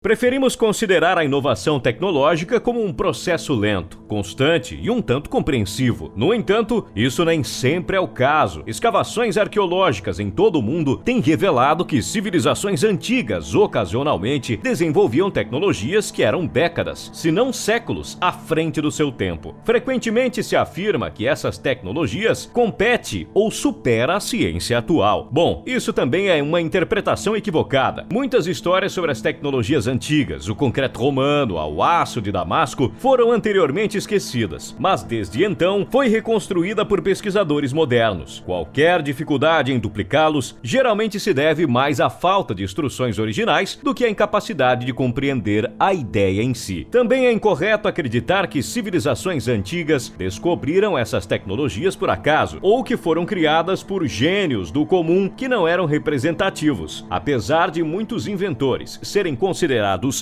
Preferimos considerar a inovação tecnológica como um processo lento, constante e um tanto compreensivo. No entanto, isso nem sempre é o caso. Escavações arqueológicas em todo o mundo têm revelado que civilizações antigas ocasionalmente desenvolviam tecnologias que eram décadas, se não séculos, à frente do seu tempo. Frequentemente se afirma que essas tecnologias competem ou superam a ciência atual. Bom, isso também é uma interpretação equivocada. Muitas histórias sobre as tecnologias antigas, o concreto romano, o aço de Damasco, foram anteriormente esquecidas, mas desde então foi reconstruída por pesquisadores modernos. Qualquer dificuldade em duplicá-los geralmente se deve mais à falta de instruções originais do que à incapacidade de compreender a ideia em si. Também é incorreto acreditar que civilizações antigas descobriram essas tecnologias por acaso, ou que foram criadas por gênios do comum que não eram representativos. Apesar de muitos inventores serem considerados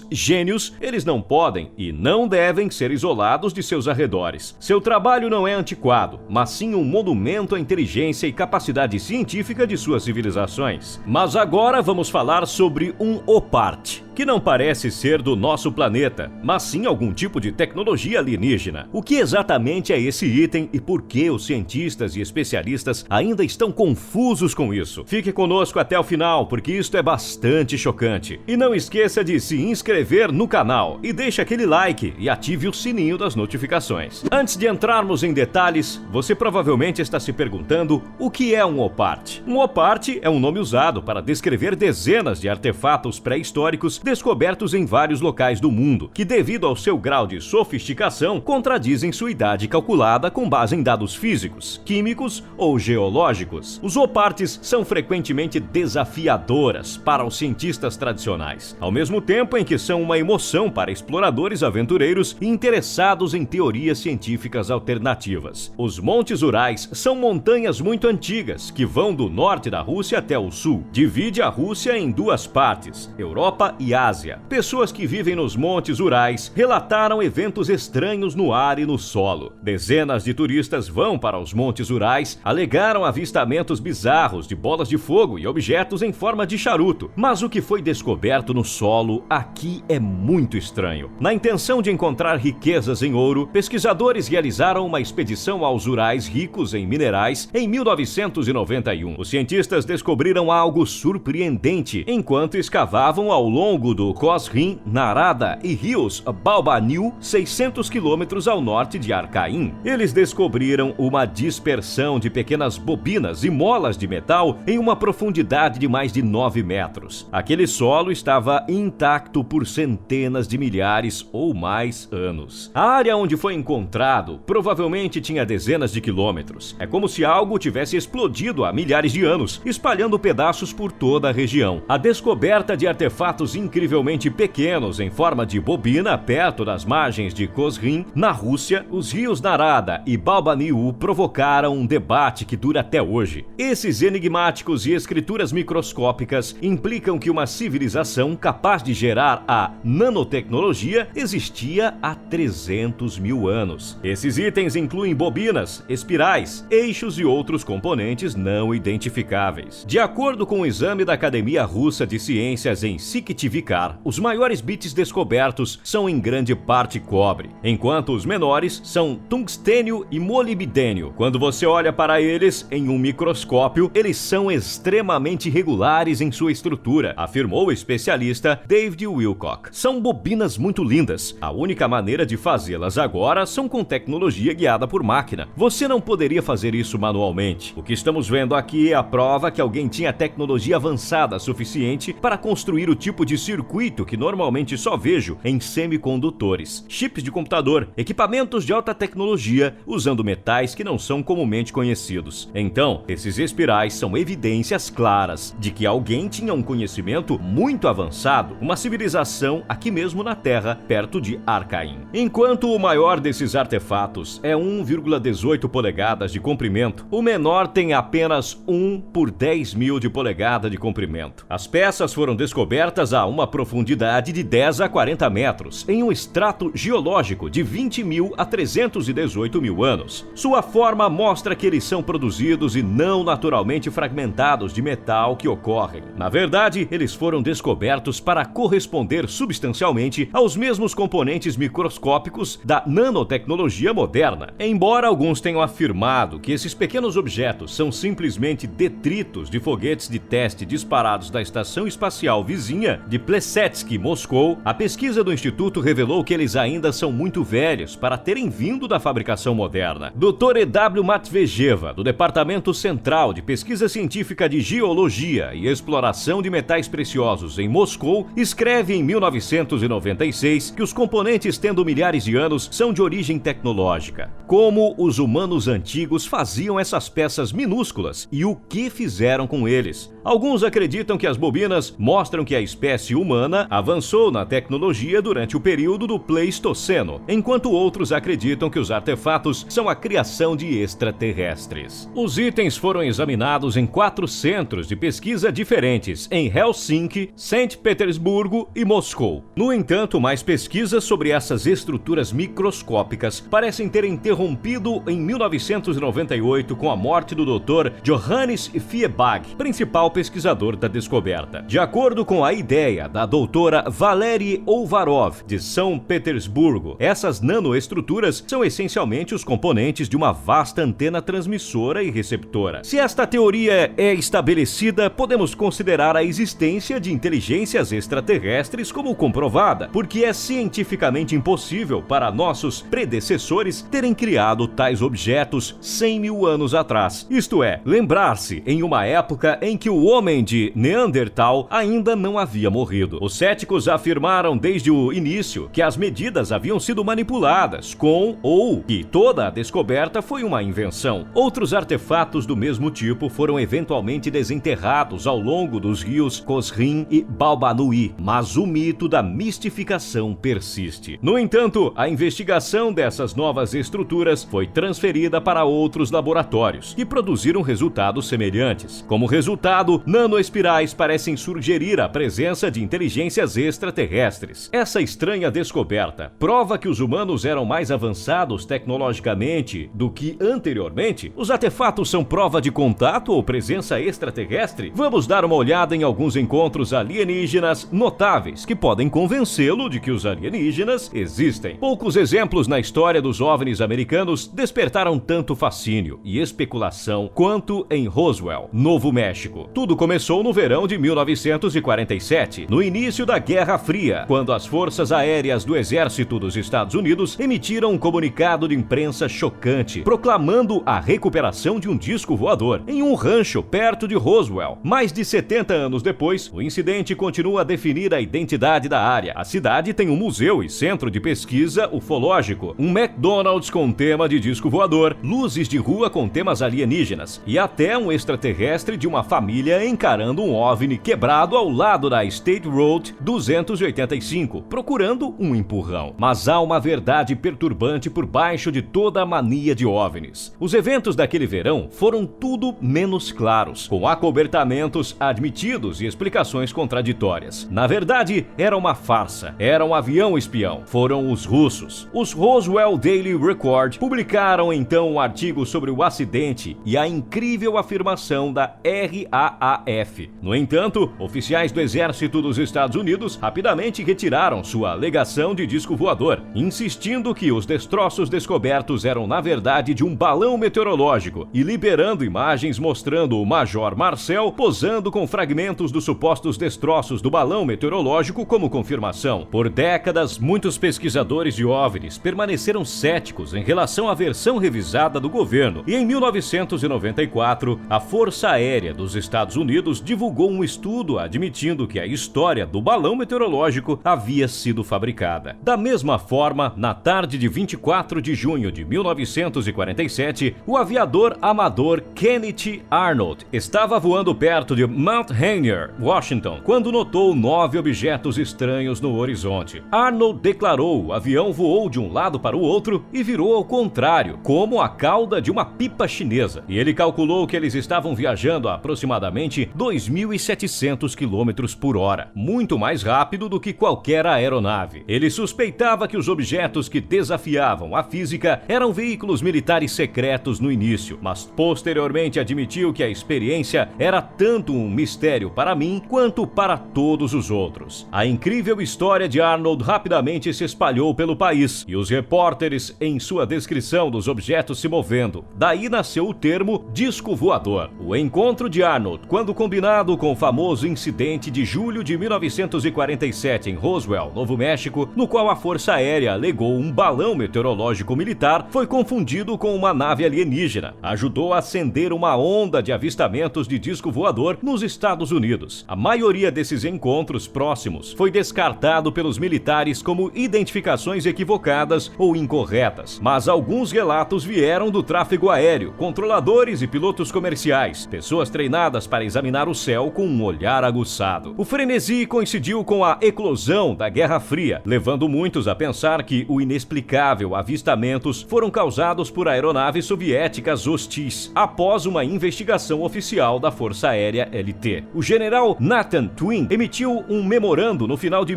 gênios, eles não podem e não devem ser isolados de seus arredores. Seu trabalho não é antiquado, mas sim um monumento à inteligência e capacidade científica de suas civilizações. Mas agora vamos falar sobre um oparte, que não parece ser do nosso planeta, mas sim algum tipo de tecnologia alienígena. O que exatamente é esse item e por que os cientistas e especialistas ainda estão confusos com isso? Fique conosco até o final, porque isto é bastante chocante. E não esqueça de se inscrever no canal e deixe aquele like e ative o sininho das notificações. Antes de entrarmos em detalhes, você provavelmente está se perguntando o que é um oparte. Um oparte é um nome usado para descrever dezenas de artefatos pré-históricos descobertos em vários locais do mundo, que devido ao seu grau de sofisticação, contradizem sua idade calculada com base em dados físicos, químicos ou geológicos. Os opartes são frequentemente desafiadoras para os cientistas tradicionais, ao mesmo tempo em que são uma emoção para exploradores aventureiros e interessados em teorias científicas alternativas. Os Montes Urais são montanhas muito antigas, que vão do norte da Rússia até o sul. Divide a Rússia em duas partes, Europa e Ásia. Pessoas que vivem nos Montes Urais relataram eventos estranhos no ar e no solo. Dezenas de turistas vão para os Montes Urais, alegaram avistamentos bizarros de bolas de fogo e objetos em forma de charuto. Mas o que foi descoberto no solo aqui é muito estranho. Na intenção de encontrar riquezas em ouro, pesquisadores realizaram uma expedição aos Urais ricos em minerais em 1991. Os cientistas descobriram algo surpreendente enquanto escavavam ao longo do Cosrin, Narada e rios Balbanil, 600 quilômetros ao norte de Arcaim. Eles descobriram uma dispersão de pequenas bobinas e molas de metal em uma profundidade de mais de 9 metros. Aquele solo estava intacto por centenas de milhares ou mais anos. A área onde foi encontrado provavelmente tinha dezenas de quilômetros. É como se algo tivesse explodido há milhares de anos, espalhando pedaços por toda a região. A descoberta de artefatos incrivelmente pequenos em forma de bobina perto das margens de Cosrin, na Rússia, os rios Narada e Balbanil provocaram um debate que dura até hoje. Esses enigmáticos e escrituras microscópicas implicam que uma civilização capaz de gerar a nanotecnologia existia há 300 mil anos. Esses itens incluem bobinas, espirais, eixos e outros componentes não identificáveis. De acordo com o exame da Academia Russa de Ciências em Syktyvkar, os maiores bits descobertos são em grande parte cobre, enquanto os menores são tungstênio e molibdênio. Quando você olha para eles em um microscópio, eles são extremamente regulares em sua estrutura, afirmou o especialista David Wilcock. São bobinas muito lindas. A única maneira de fazê-las agora são com tecnologia guiada por máquina. Você não poderia fazer isso manualmente. O que estamos vendo aqui é a prova que alguém tinha tecnologia avançada suficiente para construir o tipo de circuito que normalmente só vejo em semicondutores, chips de computador, equipamentos de alta tecnologia usando metais que não são comumente conhecidos. Então, esses espirais são evidências claras de que alguém tinha um conhecimento muito avançado, uma civilização aqui mesmo na Terra, perto de Arcaim. Enquanto o maior desses artefatos é 1,18 polegadas de comprimento, o menor tem apenas 1 por 10 mil de polegada de comprimento. As peças foram descobertas a uma profundidade de 10 a 40 metros, em um estrato geológico de 20 mil a 318 mil anos. Sua forma mostra que eles são produzidos e não naturalmente fragmentados de metal que ocorrem. Na verdade, eles foram descobertos para corresponder substancialmente aos mesmos componentes microscópicos da nanotecnologia moderna. Embora alguns tenham afirmado que esses pequenos objetos são simplesmente detritos de foguetes de teste disparados da estação espacial vizinha de Plesetsk, Moscou, a pesquisa do Instituto revelou que eles ainda são muito velhos para terem vindo da fabricação moderna. Dr. E.W. Matvejeva, do Departamento Central de Pesquisa Científica de Geologia e Exploração de Metais Preciosos em Moscou, escreve em 1996 que os componentes, tendo milhares de anos, são de origem tecnológica. Como os humanos antigos faziam essas peças minúsculas e o que fizeram com eles? Alguns acreditam que as bobinas mostram que a espécie humana avançou na tecnologia durante o período do Pleistoceno, enquanto outros acreditam que os artefatos são a criação de extraterrestres. Os itens foram examinados em 4 centros de pesquisa diferentes, em Helsinki, São Petersburgo e Moscou. No entanto, mais pesquisas sobre essas estruturas microscópicas parecem ter interrompido em 1998 com a morte do Dr. Johannes Fiebag, principal pesquisador da descoberta. De acordo com a ideia da doutora Valery Ovarov, de São Petersburgo, essas nanoestruturas são essencialmente os componentes de uma vasta antena transmissora e receptora. Se esta teoria é estabelecida, podemos considerar a existência de inteligências extraterrestres como comprovada, porque é cientificamente impossível para nossos predecessores terem criado tais objetos 100 mil anos atrás. Isto é, lembrar-se em uma época em que o homem de Neandertal ainda não havia morrido. Os céticos afirmaram desde o início que as medidas haviam sido manipuladas ou que toda a descoberta foi uma invenção. Outros artefatos do mesmo tipo foram eventualmente desenterrados ao longo dos rios Cosrin e Balbanui, mas o mito da mistificação persiste. No entanto, a investigação dessas novas estruturas foi transferida para outros laboratórios, que produziram resultados semelhantes. Como resultado, nanoespirais parecem sugerir a presença de inteligências extraterrestres. Essa estranha descoberta prova que os humanos eram mais avançados tecnologicamente do que anteriormente? Os artefatos são prova de contato ou presença extraterrestre? Vamos dar uma olhada em alguns encontros alienígenas notáveis que podem convencê-lo de que os alienígenas existem. Poucos exemplos na história dos OVNIs americanos despertaram tanto fascínio e especulação quanto em Roswell, Novo México. Tudo começou no verão de 1947, no início da Guerra Fria, quando as forças aéreas do Exército dos Estados Unidos emitiram um comunicado de imprensa chocante, proclamando a recuperação de um disco voador em um rancho perto de Roswell. Mais de 70 anos depois, o incidente continua a definir a identidade da área. A cidade tem um museu e centro de pesquisa ufológico, um McDonald's com tema de disco voador, luzes de rua com temas alienígenas e até um extraterrestre de uma família encarando um OVNI quebrado ao lado da State Road 285, procurando um empurrão. Mas há uma verdade perturbante por baixo de toda a mania de OVNIs. Os eventos daquele verão foram tudo menos claros, com acobertamentos admitidos e explicações contraditórias. Na verdade, era uma farsa. Era um avião espião. Foram os russos. Os Roswell Daily Record publicaram então um artigo sobre o acidente e a incrível afirmação da RAAF. No entanto, oficiais do Exército dos Estados Unidos rapidamente retiraram sua alegação de disco voador, insistindo que os destroços descobertos eram na verdade de um balão meteorológico e liberando imagens mostrando o Major Marcel posando com fragmentos dos supostos destroços do balão meteorológico como confirmação. Por décadas, muitos pesquisadores de OVNIs permaneceram céticos em relação à versão revisada do governo e em 1994, a Força Aérea dos Estados Unidos divulgou um estudo admitindo que a história do balão meteorológico havia sido fabricada. Da mesma forma, na tarde de 24 de junho de 1947, o aviador amador Kenneth Arnold estava voando perto de Mount Rainier, Washington, quando notou 9 objetos estranhos no horizonte. Arnold declarou: o avião voou de um lado para o outro e virou ao contrário, como a cauda de uma pipa chinesa, e ele calculou que eles estavam viajando a aproximadamente 2.700 km por hora. era muito mais rápido do que qualquer aeronave. Ele suspeitava que os objetos que desafiavam a física eram veículos militares secretos no início, mas posteriormente admitiu que a experiência era tanto um mistério para mim quanto para todos os outros. A incrível história de Arnold rapidamente se espalhou pelo país e os repórteres em sua descrição dos objetos se movendo. Daí nasceu o termo disco voador. O encontro de Arnold, quando combinado com o famoso incidente de julho de 1947 em Roswell, Novo México, no qual a Força Aérea alegou um balão meteorológico militar, foi confundido com uma nave alienígena. Ajudou a acender uma onda de avistamentos de disco voador nos Estados Unidos. A maioria desses encontros próximos foi descartado pelos militares como identificações equivocadas ou incorretas, mas alguns relatos vieram do tráfego aéreo, controladores e pilotos comerciais, pessoas treinadas para examinar o céu com um olhar aguçado. O frenesi coincidiu com a eclosão da Guerra Fria, levando muitos a pensar que o inexplicável avistamentos foram causados por aeronaves soviéticas hostis, após uma investigação oficial da Força Aérea LT. O general Nathan Twing emitiu um memorando no final de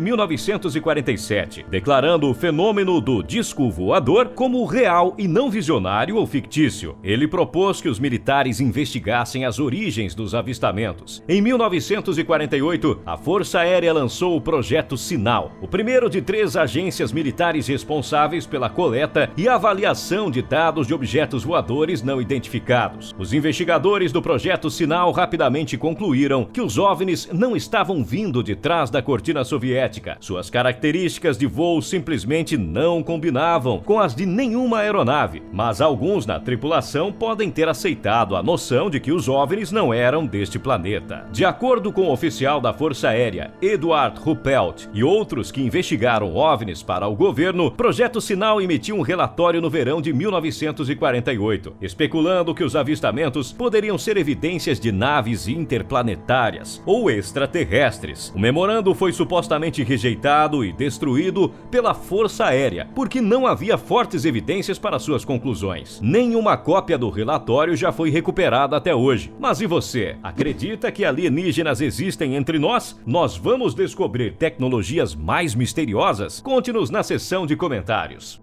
1947, declarando o fenômeno do disco voador como real e não visionário ou fictício. Ele propôs que os militares investigassem as origens dos avistamentos. Em 1948, a Força Aérea lançou o Projeto Sinal, o primeiro de 3 agências militares responsáveis pela coleta e avaliação de dados de objetos voadores não identificados. Os investigadores do Projeto Sinal rapidamente concluíram que os OVNIs não estavam vindo de trás da cortina soviética. Suas características de voo simplesmente não combinavam com as de nenhuma aeronave, mas alguns na tripulação podem ter aceitado a noção de que os OVNIs não eram deste planeta. De acordo com o oficial da Força Aérea, Edward Ruppelt, e outros que investigaram OVNIs para o governo, Projeto Sinal emitiu um relatório no verão de 1948, especulando que os avistamentos poderiam ser evidências de naves interplanetárias ou extraterrestres. O memorando foi supostamente rejeitado e destruído pela Força Aérea, porque não havia fortes evidências para suas conclusões. Nenhuma cópia do relatório já foi recuperada até hoje. Mas e você? Acredita que alienígenas existem entre nós? Nós vamos descobrir tecnologias mais misteriosas? Conte-nos na seção de comentários.